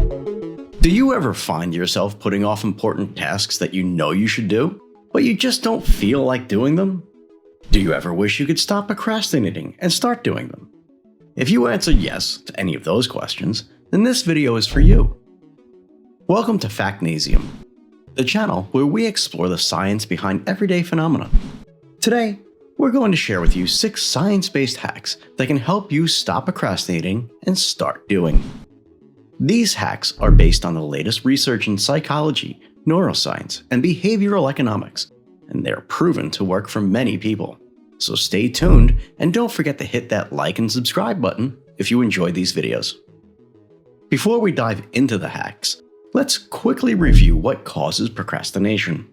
Do you ever find yourself putting off important tasks that you know you should do, but you just don't feel like doing them? Do you ever wish you could stop procrastinating and start doing them? If you answer yes to any of those questions, then this video is for you. Welcome to Factnasium, the channel where we explore the science behind everyday phenomena. Today, we're going to share with you 6 science-based hacks that can help you stop procrastinating and start doing. These hacks are based on the latest research in psychology, neuroscience, and behavioral economics, and they're proven to work for many people. So stay tuned and don't forget to hit that like and subscribe button if you enjoyed these videos. Before we dive into the hacks, let's quickly review what causes procrastination.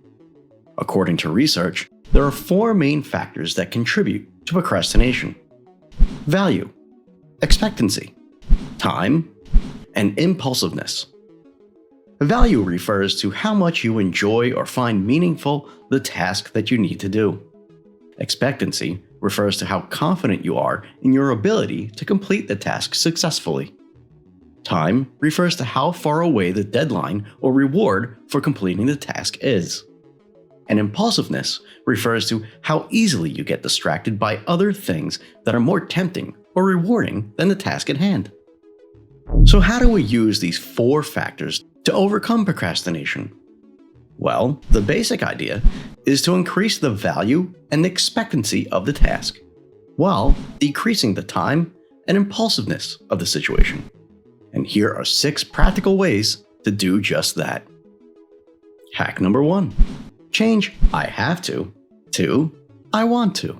According to research, there are 4 main factors that contribute to procrastination: value, expectancy, time, and impulsiveness. Value refers to how much you enjoy or find meaningful the task that you need to do. Expectancy refers to how confident you are in your ability to complete the task successfully. Time refers to how far away the deadline or reward for completing the task is. And impulsiveness refers to how easily you get distracted by other things that are more tempting or rewarding than the task at hand. So how do we use these 4 factors to overcome procrastination? Well, the basic idea is to increase the value and expectancy of the task, while decreasing the time and impulsiveness of the situation. And here are 6 practical ways to do just that. Hack number 1. Change "I have to" "I want to."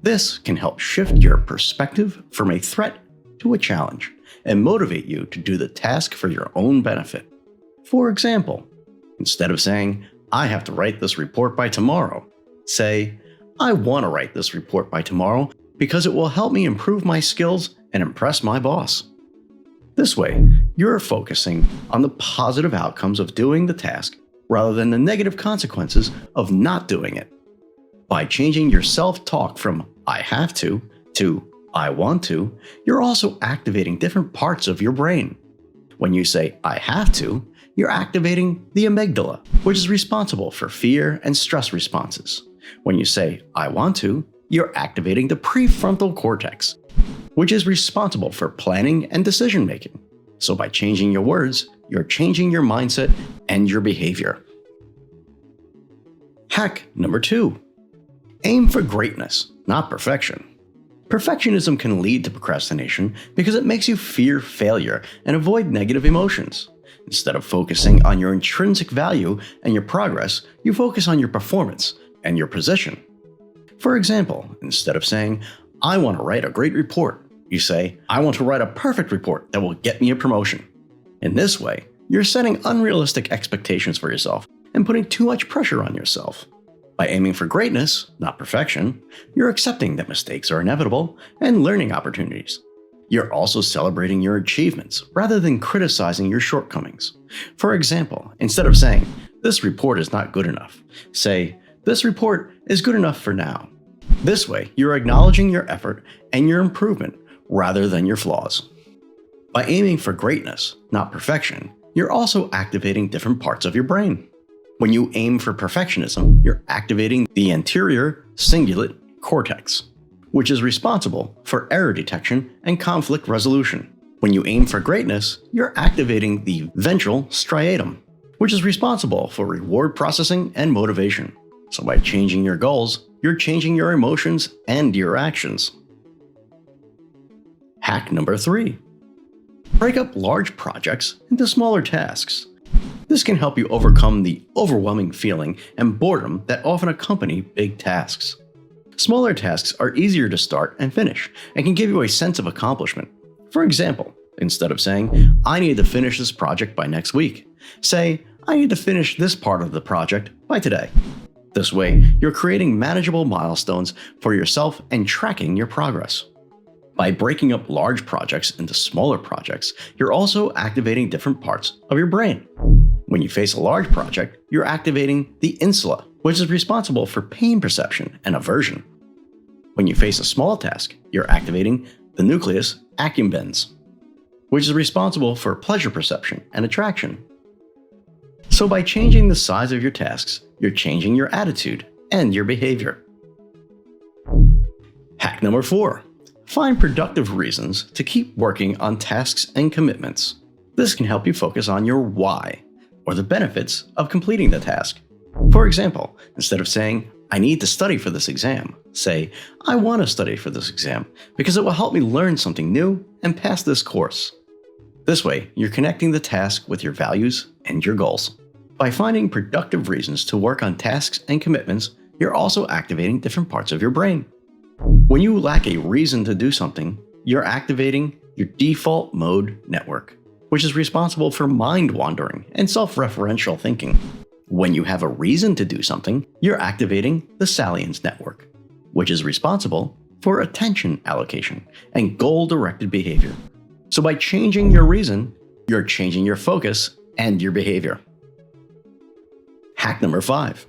This can help shift your perspective from a threat to a challenge and motivate you to do the task for your own benefit. For example, instead of saying, "I have to write this report by tomorrow," say, "I want to write this report by tomorrow because it will help me improve my skills and impress my boss." This way, you're focusing on the positive outcomes of doing the task rather than the negative consequences of not doing it. By changing your self-talk from "I have to" "I want to," you're also activating different parts of your brain. When you say "I have to," you're activating the amygdala, which is responsible for fear and stress responses. When you say "I want to," you're activating the prefrontal cortex, which is responsible for planning and decision making. So by changing your words, you're changing your mindset and your behavior. Hack number 2. Aim for greatness, not perfection. Perfectionism can lead to procrastination because it makes you fear failure and avoid negative emotions. Instead of focusing on your intrinsic value and your progress, you focus on your performance and your position. For example, instead of saying, "I want to write a great report," you say, "I want to write a perfect report that will get me a promotion." In this way, you're setting unrealistic expectations for yourself and putting too much pressure on yourself. By aiming for greatness, not perfection, you're accepting that mistakes are inevitable and learning opportunities. You're also celebrating your achievements rather than criticizing your shortcomings. For example, instead of saying, "This report is not good enough," say, "This report is good enough for now." This way, you're acknowledging your effort and your improvement rather than your flaws. By aiming for greatness, not perfection, you're also activating different parts of your brain. When you aim for perfectionism, you're activating the anterior cingulate cortex, which is responsible for error detection and conflict resolution. When you aim for greatness, you're activating the ventral striatum, which is responsible for reward processing and motivation. So by changing your goals, you're changing your emotions and your actions. Hack number 3. Break up large projects into smaller tasks. This can help you overcome the overwhelming feeling and boredom that often accompany big tasks. Smaller tasks are easier to start and finish and can give you a sense of accomplishment. For example, instead of saying, "I need to finish this project by next week," say, "I need to finish this part of the project by today." This way, you're creating manageable milestones for yourself and tracking your progress. By breaking up large projects into smaller projects, you're also activating different parts of your brain. When you face a large project, you're activating the insula, which is responsible for pain perception and aversion. When you face a small task, you're activating the nucleus accumbens. which is responsible for pleasure perception and attraction. So by changing the size of your tasks, you're changing your attitude and your behavior. Hack number 4. Find productive reasons to keep working on tasks and commitments. This can help you focus on your why, or the benefits of completing the task. For example, instead of saying, I need to study for this exam, say, I want to study for this exam because it will help me learn something new and pass this course. This way, you're connecting the task with your values and your goals. By finding productive reasons to work on tasks and commitments, you're also activating different parts of your brain. When you lack a reason to do something, you're activating your default mode network, which is responsible for mind wandering and self-referential thinking. When you have a reason to do something, you're activating the salience network, which is responsible for attention allocation and goal-directed behavior. So by changing your reason, you're changing your focus and your behavior. Hack number 5.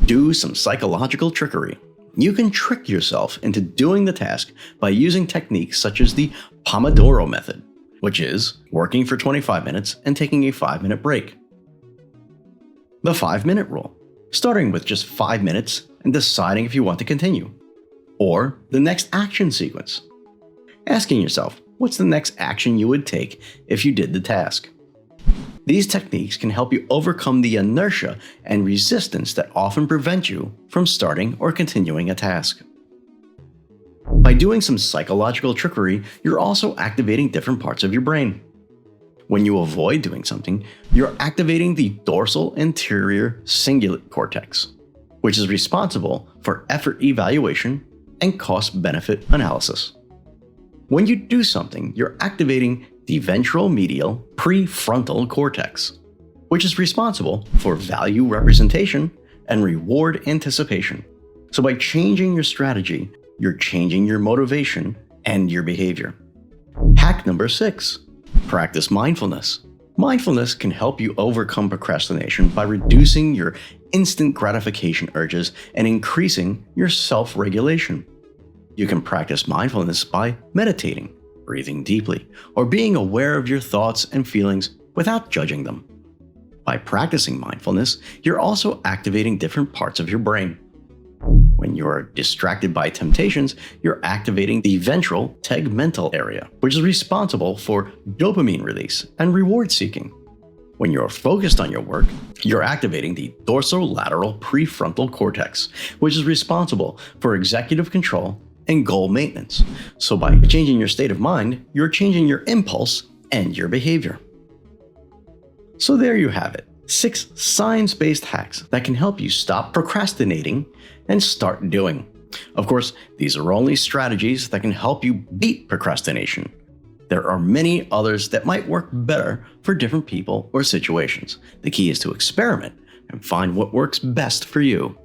Do some psychological trickery. You can trick yourself into doing the task by using techniques such as the Pomodoro method, which is working for 25 minutes and taking a 5-minute break. The 5-minute rule, starting with just 5 minutes and deciding if you want to continue. Or the next action sequence, asking yourself, what's the next action you would take if you did the task? These techniques can help you overcome the inertia and resistance that often prevent you from starting or continuing a task. By doing some psychological trickery, you're also activating different parts of your brain. When you avoid doing something, you're activating the dorsal anterior cingulate cortex, which is responsible for effort evaluation and cost-benefit analysis. When you do something, you're activating the ventral medial prefrontal cortex, which is responsible for value representation and reward anticipation. So by changing your strategy, you're changing your motivation and your behavior. Hack number 6. Practice mindfulness. Mindfulness can help you overcome procrastination by reducing your instant gratification urges and increasing your self-regulation. You can practice mindfulness by meditating, breathing deeply, or being aware of your thoughts and feelings without judging them. By practicing mindfulness, you're also activating different parts of your brain. When you're distracted by temptations, you're activating the ventral tegmental area, which is responsible for dopamine release and reward seeking. When you're focused on your work, you're activating the dorsolateral prefrontal cortex, which is responsible for executive control and goal maintenance. So by changing your state of mind, you're changing your impulse and your behavior. So there you have it, 6 science-based hacks that can help you stop procrastinating and start doing. Of course, these are only strategies that can help you beat procrastination. There are many others that might work better for different people or situations. The key is to experiment and find what works best for you.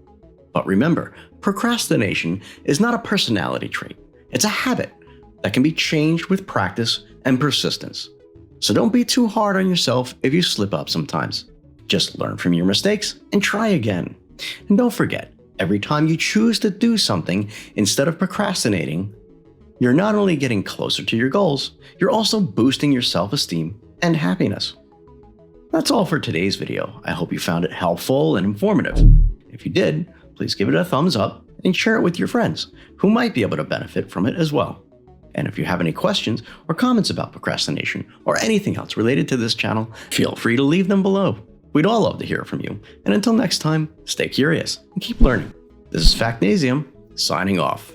But remember, procrastination is not a personality trait. It's a habit that can be changed with practice and persistence. So don't be too hard on yourself if you slip up sometimes. Just learn from your mistakes and try again. And don't forget, every time you choose to do something instead of procrastinating, you're not only getting closer to your goals, you're also boosting your self-esteem and happiness. That's all for today's video. I hope you found it helpful and informative. If you did, please give it a thumbs up and share it with your friends who might be able to benefit from it as well. And if you have any questions or comments about procrastination or anything else related to this channel, feel free to leave them below. We'd all love to hear from you. And until next time, stay curious and keep learning. This is Factnasium, signing off.